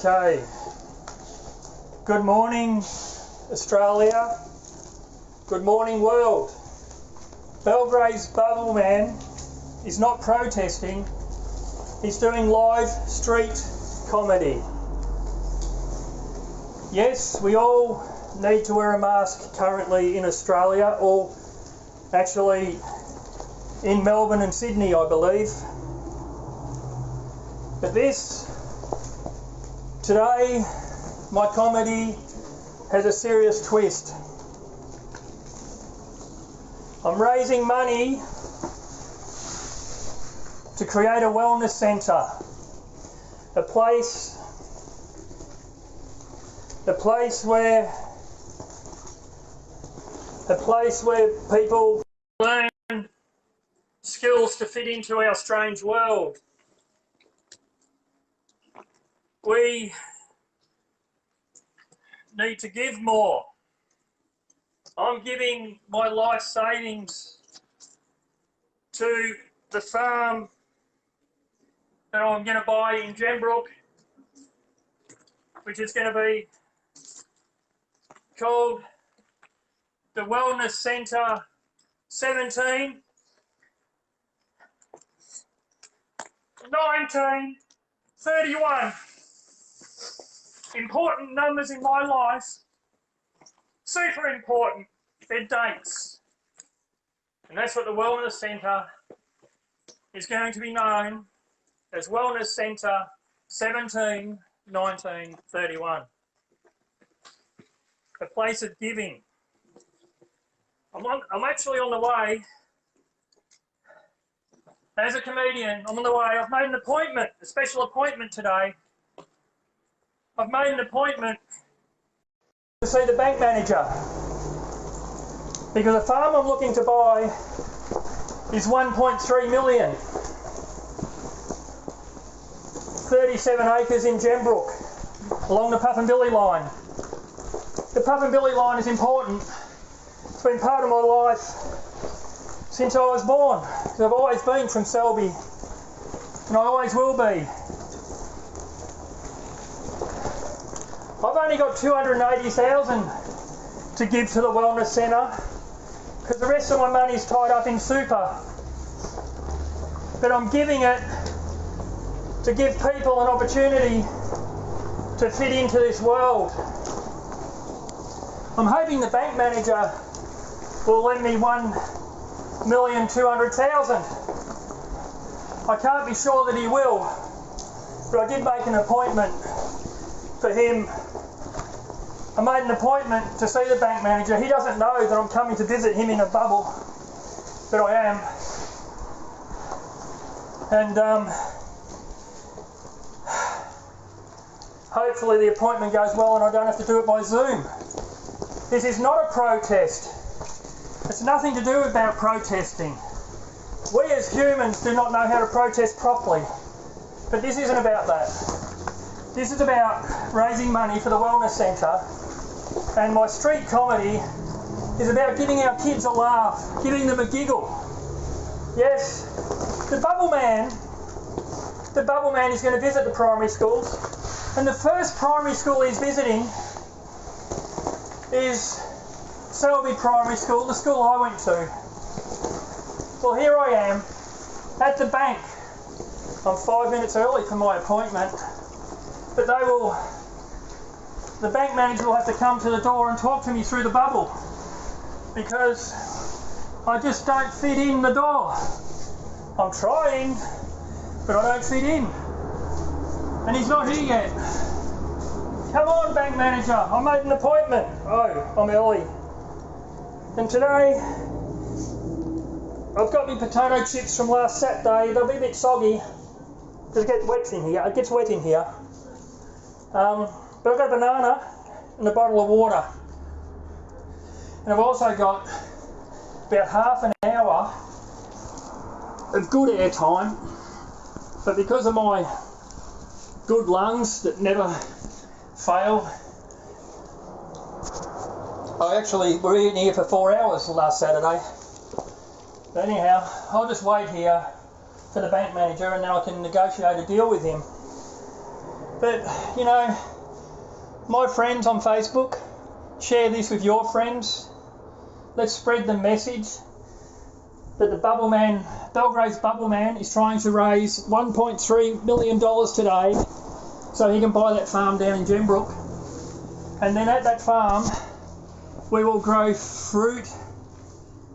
Okay. Good morning, Australia. Good morning, world. Belgrave's bubble man is not protesting. He's doing live street comedy. Yes, we all need to wear a mask currently in Australia, or actually in Melbourne and Sydney, I believe. But today, my comedy has a serious twist. I'm raising money to create a wellness centre, a place where people learn skills to fit into our strange world. We need to give more. I'm giving my life savings to the farm that I'm going to buy in Gembrook, which is going to be called the Wellness Centre 17, 19, 31. Important numbers in my life, super important, they're dates. And that's what the Wellness Centre is going to be known as, Wellness Centre 17, 19, 31. A place of giving. I'm actually on the way. As a comedian, I'm on the way. I've made an appointment, a special appointment today. I've made an appointment to see the bank manager, because the farm I'm looking to buy is 1.3 million. 37 acres in Gembrook, along the Puffenbilly line. The Puffenbilly line is important. It's been part of my life since I was born, because I've always been from Selby, and I always will be. I've only got 280,000 to give to the Wellness Centre, because the rest of my money is tied up in super. But I'm giving it to give people an opportunity to fit into this world. I'm hoping the bank manager will lend me 1,200,000. I can't be sure that he will, but I did make an appointment for him. I made an appointment to see the bank manager. He doesn't know that I'm coming to visit him in a bubble, but I am. And hopefully the appointment goes well and I don't have to do it by Zoom. This is not a protest. It's nothing to do about protesting. We as humans do not know how to protest properly. But this isn't about that. This is about raising money for the Wellness Centre, and my street comedy is about giving our kids a laugh, giving them a giggle. Yes, the bubble man is going to visit the primary schools, and the first primary school he's visiting is Selby Primary School, the school I went to. Well, here I am at the bank. I'm 5 minutes early for my appointment, but the bank manager will have to come to the door and talk to me through the bubble, because I just don't fit in the door. I'm trying, but I don't fit in. And he's not here yet. Come on, bank manager, I made an appointment. Oh, I'm early. And today, I've got my potato chips from last Saturday. They'll be a bit soggy, because it gets wet in here. But I've got a banana and a bottle of water. And I've also got about half an hour of good air time. But because of my good lungs that never fail, we were in here for 4 hours last Saturday. But anyhow, I'll just wait here for the bank manager, and then I can negotiate a deal with him. But, you know, my friends on Facebook, share this with your friends. Let's spread the message that the Bubble Man, Belgrave's Bubble Man, is trying to raise $1.3 million today so he can buy that farm down in Gembrook. And then at that farm, we will grow fruit,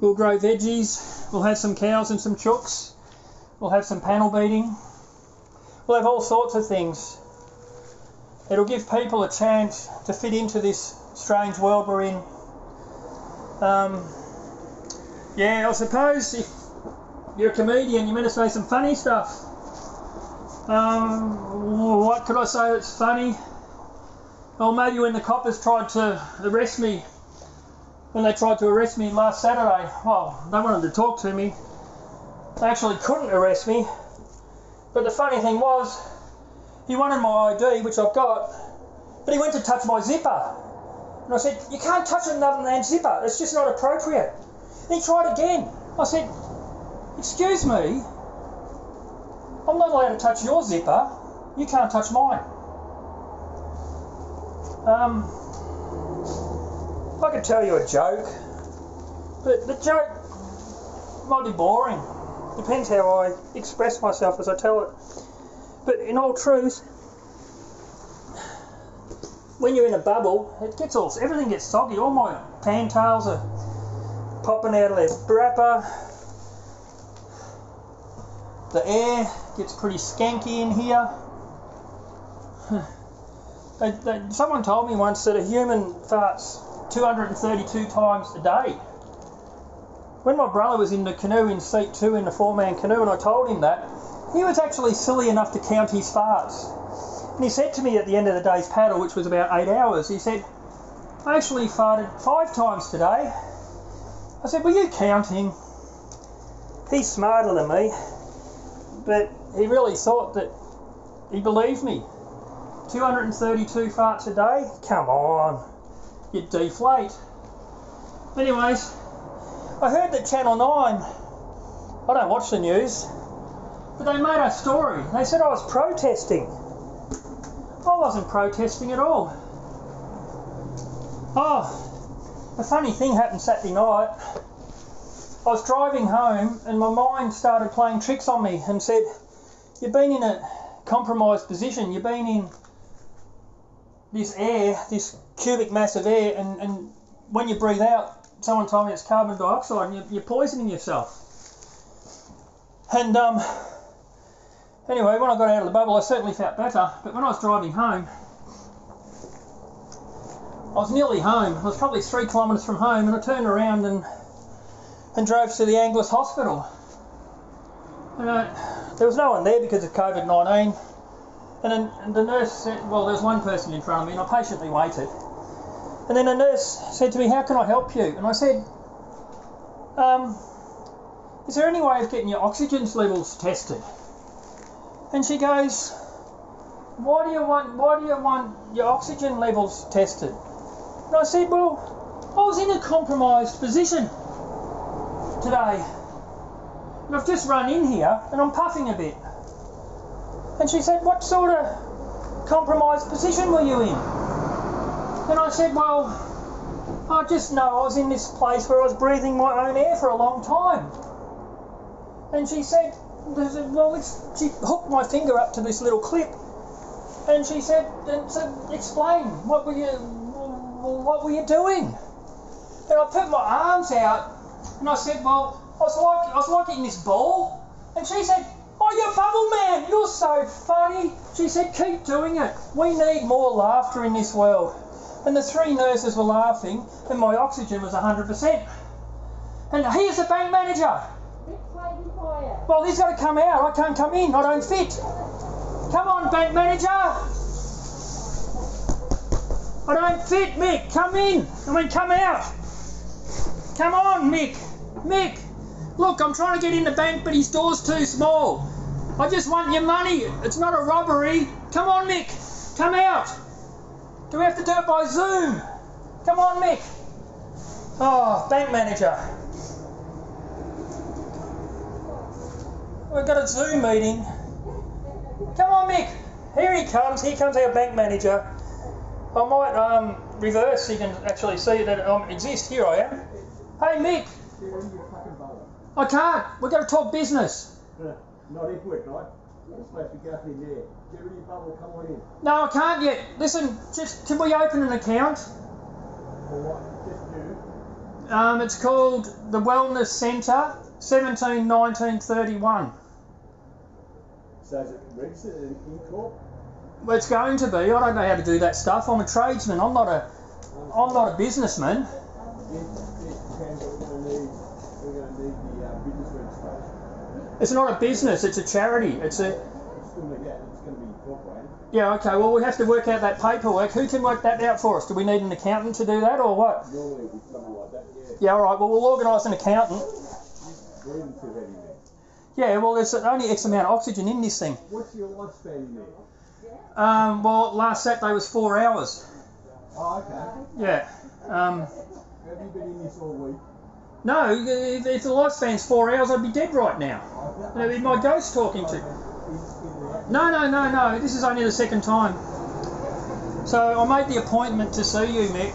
we'll grow veggies, we'll have some cows and some chooks, we'll have some panel beating, we'll have all sorts of things. It'll give people a chance to fit into this strange world we're in. Yeah, I suppose if you're a comedian, you're meant to say some funny stuff. What could I say that's funny? Well, maybe when the coppers tried to arrest me, last Saturday, well, they wanted to talk to me. They actually couldn't arrest me. But the funny thing was, he wanted my ID, which I've got, but he went to touch my zipper. And I said, you can't touch another man's zipper, it's just not appropriate. And he tried again. I said, excuse me, I'm not allowed to touch your zipper, you can't touch mine. I could tell you a joke, but the joke might be boring. Depends how I express myself as I tell it. But in all truth, when you're in a bubble, everything gets soggy. All my fantails are popping out of their wrapper. The air gets pretty skanky in here. Someone told me once that a human farts 232 times a day. When my brother was in the canoe in seat 2 in the 4-man canoe and I told him that, he was actually silly enough to count his farts. And he said to me at the end of the day's paddle, which was about 8 hours, he said, I actually farted 5 times today. I said, were you counting? He's smarter than me, but he really thought that he believed me. 232 farts a day? Come on, you'd deflate. Anyways, I heard that Channel 9, I don't watch the news, but they made a story. They said I was protesting. I wasn't protesting at all. Oh, a funny thing happened Saturday night. I was driving home and my mind started playing tricks on me and said, you've been in a compromised position, you've been in this air, this cubic mass of air, and when you breathe out, someone told me it's carbon dioxide and you're poisoning yourself. And anyway, when I got out of the bubble, I certainly felt better, but when I was driving home, I was nearly home. I was probably 3 kilometres from home, and I turned around and drove to the Angliss Hospital. And there was no one there because of COVID-19. And then the nurse said, well, there was one person in front of me, and I patiently waited. And then the nurse said to me, how can I help you? And I said, is there any way of getting your oxygen levels tested? And she goes, why do you want your oxygen levels tested? And I said, well, I was in a compromised position today. And I've just run in here and I'm puffing a bit. And she said, what sort of compromised position were you in? And I said, well, I just know I was in this place where I was breathing my own air for a long time. And she said, well, she hooked my finger up to this little clip, and she said, so explain, what were you doing? And I put my arms out, and I said, well, I was like in this ball, and she said, oh, you're Bubble Man, you're so funny. She said, keep doing it. We need more laughter in this world. And the 3 nurses were laughing, and my oxygen was 100%. And here's the bank manager. Well, he's got to come out. I can't come in. I don't fit. Come on, bank manager. I don't fit, Mick. Come in. Come out. Come on, Mick. Mick, look, I'm trying to get in the bank, but his door's too small. I just want your money. It's not a robbery. Come on, Mick. Come out. Do we have to do it by Zoom? Come on, Mick. Oh, bank manager. We've got a Zoom meeting. Come on, Mick. Here he comes. Here comes our bank manager. I might reverse so you can actually see that I exist. Here I am. Hey, Mick. I can't. We've got to talk business. Not into it, right? You're supposed to go in there. Get rid of your bubble, come on in. No, I can't yet. Listen, just can we open an account? For what? Just do. It's called the Wellness Centre, 17/19/31. So is it registered in Incorp? Well, it's going to be. I don't know how to do that stuff. I'm a tradesman. I'm not a businessman. Yes, we're going to need the business registration. It's not a business. It's a charity. It's a. It's still like that. It's going to be incorporated. Yeah. Okay. Well, we have to work out that paperwork. Who can work that out for us? Do we need an accountant to do that, or what? Normally it'd be something like that. Yeah. Yeah. All right. Well, we'll organise an accountant. Breathing too heavy there. Yeah. Well, there's only X amount of oxygen in this thing. What's your lifespan in there? Well, last Saturday was 4 hours. Oh, okay. Yeah. Have you been in this all week? No, if the lifespan's 4 hours, I'd be dead right now. It'd be my ghost talking to. No. This is only the second time. So I made the appointment to see you, Mick,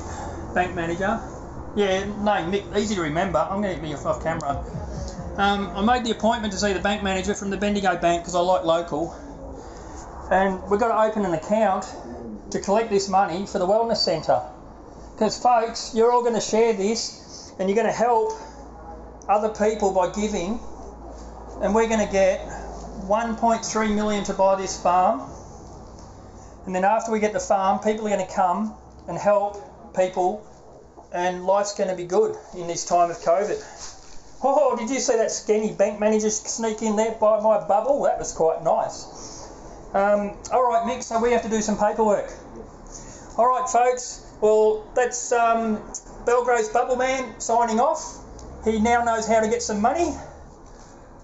bank manager. Yeah, no, Mick, easy to remember. I'm going to be off camera. I made the appointment to see the bank manager from the Bendigo Bank because I like local. And we've got to open an account to collect this money for the Wellness Centre. Because, folks, you're all going to share this and you're going to help other people by giving. And we're going to get 1.3 million to buy this farm. And then after we get the farm, people are going to come and help people. And life's going to be good in this time of COVID. Oh, did you see that skinny bank manager sneak in there by my bubble? That was quite nice. All right, Mick, so we have to do some paperwork. All right, folks, well, that's Belgrave's Bubble Man signing off. He now knows how to get some money.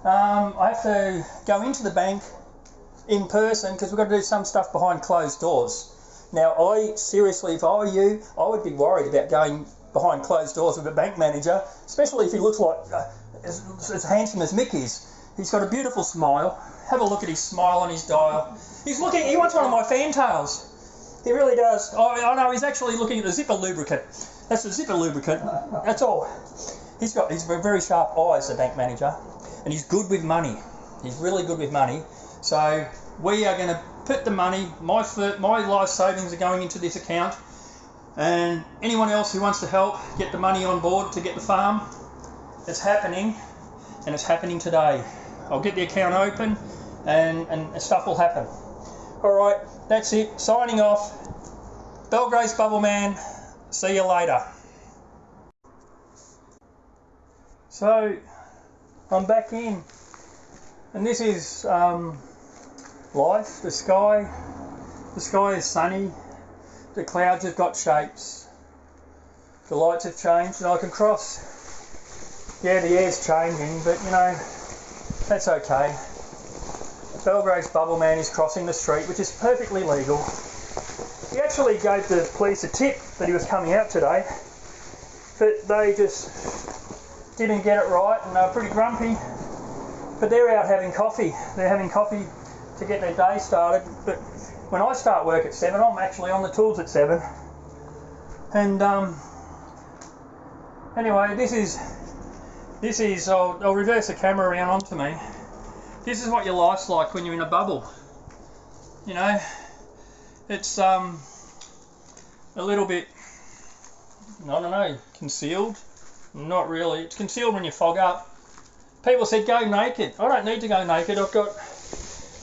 I have to go into the bank in person because we've got to do some stuff behind closed doors. Now, seriously, if I were you, I would be worried about going behind closed doors with a bank manager, especially if he looks like as handsome as Mick is. He's got a beautiful smile. Have a look at his smile on his dial. He wants one of my fantails. He really does. I know, he's actually looking at the zipper lubricant. That's the zipper lubricant. That's all. He's very sharp eyes, the bank manager. And he's good with money. He's really good with money. So we are going to put the money, my life savings are going into this account. And anyone else who wants to help get the money on board to get the farm, it's happening. And it's happening today. I'll get the account open and stuff will happen. Alright, that's it. Signing off. Belgrave's Bubble Man. See you later. So, I'm back in. And this is life, the sky. The sky is sunny. The clouds have got shapes. The lights have changed and I can cross. Yeah, the air's changing, but you know, that's okay. Belgrave's Bubble Man is crossing the street, which is perfectly legal. He actually gave the police a tip that he was coming out today, but they just didn't get it right and they were pretty grumpy. But they're out having coffee. They're having coffee to get their day started. But when I start work at 7, I'm actually on the tools at 7. And anyway, this is I'll reverse the camera around onto me. This is what your life's like when you're in a bubble. You know, it's a little bit, I don't know, concealed. Not really. It's concealed when you fog up. People said go naked. I don't need to go naked. I've got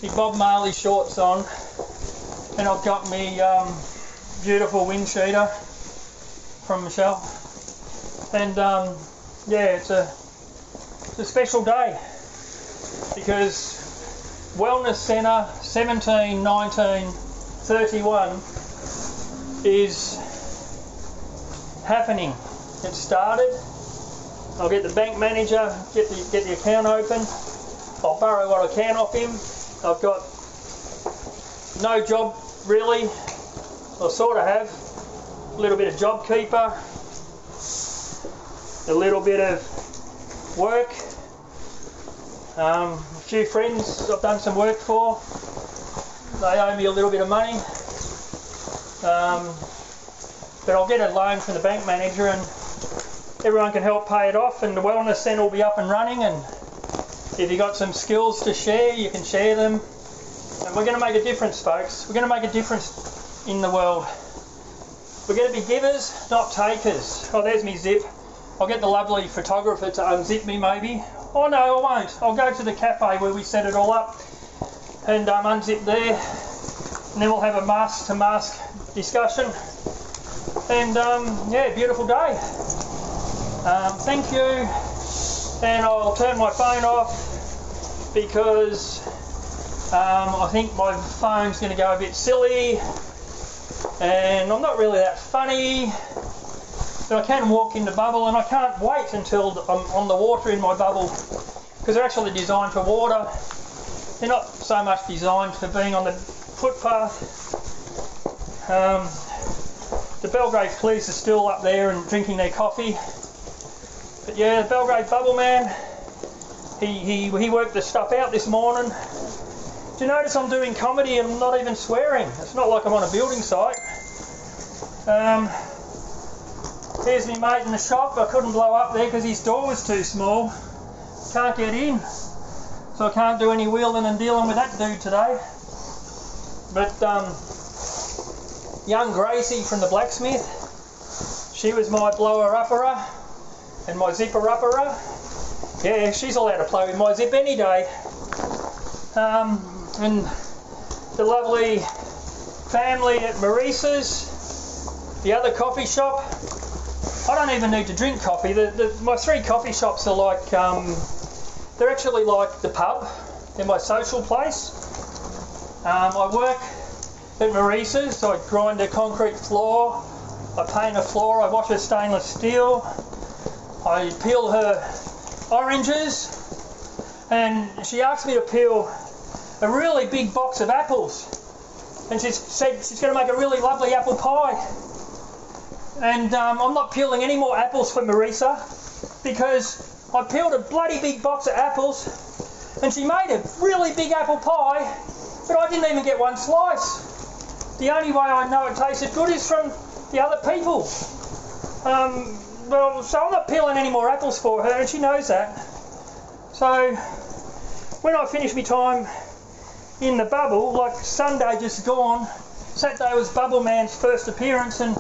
my Bob Marley shorts on, and I've got me beautiful wind cheater from Michelle. And yeah, it's a special day because Wellness Centre 17/19/31 is happening. It started. I'll get the bank manager, get the account open. I'll borrow what I can off him. I've got no job really. I sort of have a little bit of JobKeeper, a little bit of work, a few friends I've done some work for, they owe me a little bit of money. But I'll get a loan from the bank manager and everyone can help pay it off, and the wellness centre will be up and running, and if you've got some skills to share, you can share them. And we're going to make a difference, folks. We're going to make a difference in the world. We're going to be givers, not takers. Oh, there's me zip. I'll get the lovely photographer to unzip me maybe. Oh no, I won't. I'll go to the cafe where we set it all up and unzip there. And then we'll have a mask to mask discussion. And yeah, beautiful day. Thank you. And I'll turn my phone off because I think my phone's going to go a bit silly. And I'm not really that funny. But I can walk in the bubble, and I can't wait until I'm on the water in my bubble, because they're actually designed for water. They're not so much designed for being on the footpath. The Belgrave police are still up there and drinking their coffee. But yeah, the Belgrave bubble man, he worked the stuff out this morning. Do you notice I'm doing comedy and I'm not even swearing? It's not like I'm on a building site. Here's me mate in the shop. I couldn't blow up there because his door was too small. Can't get in. So I can't do any wheeling and dealing with that dude today. But young Gracie from the blacksmith, she was my blower-upperer and my zipper-upperer. Yeah, she's allowed to play with my zip any day. And the lovely family at Maurice's, the other coffee shop. I don't even need to drink coffee. My three coffee shops are like, they're actually like the pub. They're my social place. I work at Maurice's, so I grind a concrete floor, I paint a floor, I wash her stainless steel, I peel her oranges, and she asked me to peel a really big box of apples. And she said she's going to make a really lovely apple pie. And I'm not peeling any more apples for Marisa because I peeled a bloody big box of apples and she made a really big apple pie, but I didn't even get one slice. The only way I know it tasted good is from the other people. Well, so I'm not peeling any more apples for her, and she knows that. So when I finish my time in the bubble, like Sunday just gone, Saturday was Bubble Man's first appearance, and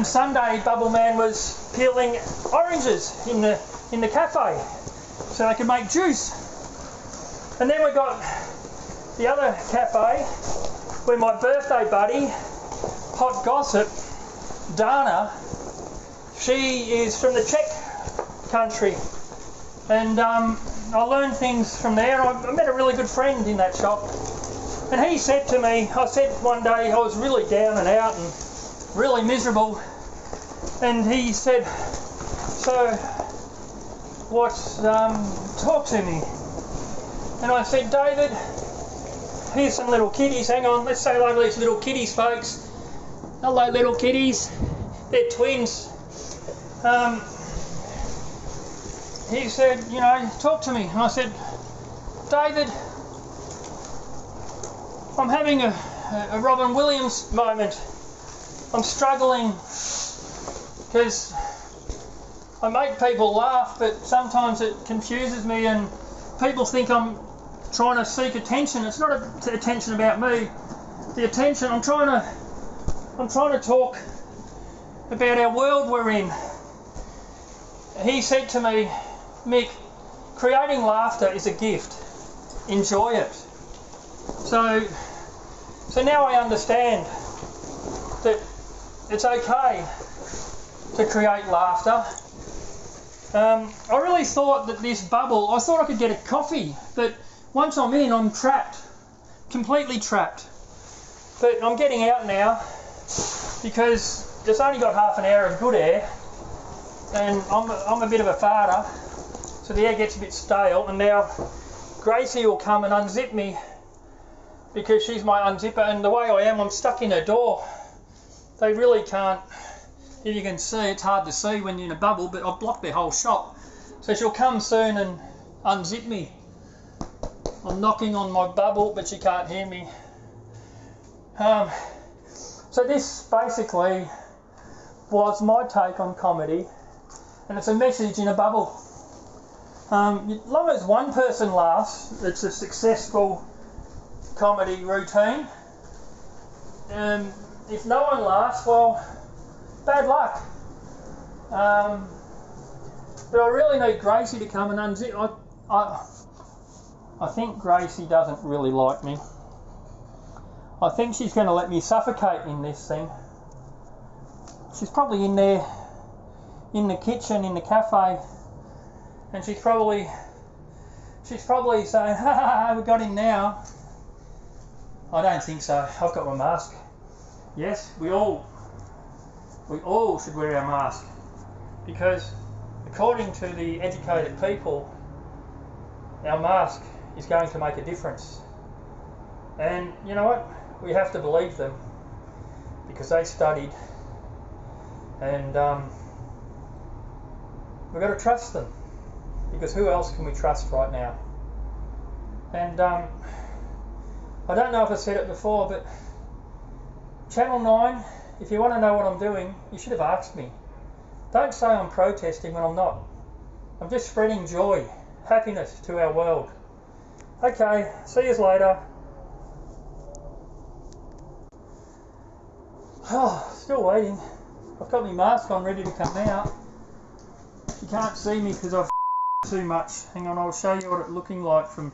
Sunday Bubble Man was peeling oranges in the cafe so they could make juice. And then we got the other cafe where my birthday buddy, Hot Gossip, Dana, she is from the Czech country, and I learned things from there. I met a really good friend in that shop, and he said to me, I said one day I was really down and out and really miserable, and he said, so talk to me. And I said, David, here's some little kitties, hang on, let's say hello to these little kitties, folks. Hello little kitties, they're twins. He said, you know, talk to me. And I said, David, I'm having a Robin Williams moment. I'm struggling because I make people laugh, but sometimes it confuses me and people think I'm trying to seek attention. It's not attention about me. The attention, I'm trying to talk about our world we're in. He said to me, Mick, creating laughter is a gift. Enjoy it. So now I understand that it's okay to create laughter. I really thought that this bubble, I thought I could get a coffee, but once I'm in, I'm trapped, completely trapped. But I'm getting out now because it's only got half an hour of good air, and I'm a bit of a farter, so the air gets a bit stale, and now Gracie will come and unzip me because she's my unzipper, and the way I am, I'm stuck in her door. They really can't, if you can see, it's hard to see when you're in a bubble, but I've blocked their whole shop. So she'll come soon and unzip me. I'm knocking on my bubble, but she can't hear me. So this basically was my take on comedy, and it's a message in a bubble. As long as one person laughs, it's a successful comedy routine. If no one laughs, well, bad luck. But I really need Gracie to come and unzip. I think Gracie doesn't really like me. I think she's going to let me suffocate in this thing. She's probably in there, in the kitchen, in the cafe, and she's probably saying, "Ha ha ha, we got him now." I don't think so. I've got my mask. Yes, we all should wear our mask, because according to the educated people, our mask is going to make a difference. And you know what? We have to believe them, because they studied, and we've got to trust them, because who else can we trust right now? And I don't know if I said it before, but Channel 9, if you want to know what I'm doing, you should have asked me. Don't say I'm protesting when I'm not. I'm just spreading joy, happiness to our world. Okay, see you later. Oh, still waiting. I've got my mask on ready to come out. You can't see me because I've too much. Hang on, I'll show you what it's looking like from...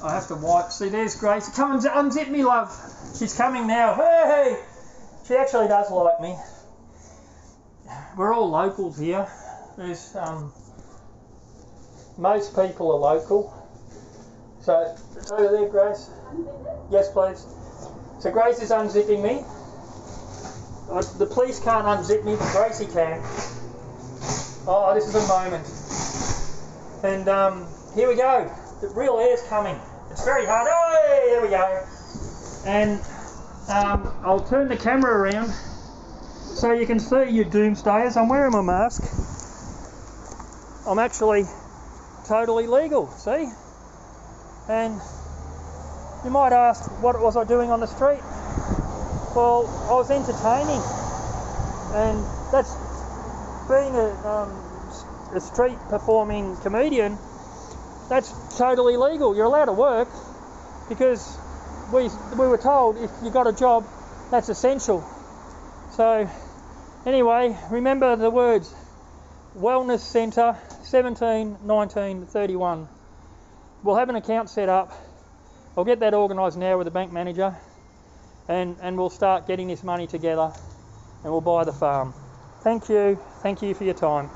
I have to wipe. See, there's Grace. Come and unzip me, love. She's coming now. Hey! She actually does like me. We're all locals here. There's most people are local. So it's over there, Grace. Yes, please. So Grace is unzipping me. The police can't unzip me, but Gracie can. Oh, this is a moment. And here we go. The real air's coming. It's very hard. Hey, there we go. And I'll turn the camera around so you can see, you doomsdayers. I'm wearing my mask. I'm actually totally legal, see? And you might ask, what was I doing on the street? Well, I was entertaining, and that's being a street performing comedian. That's totally legal. You're allowed to work, because we were told if you got a job, that's essential. So anyway, remember the words: Wellness Centre, 17 19 31. We'll have an account set up. I'll get that organised now with the bank manager. And we'll start getting this money together, and we'll buy the farm. Thank you for your time.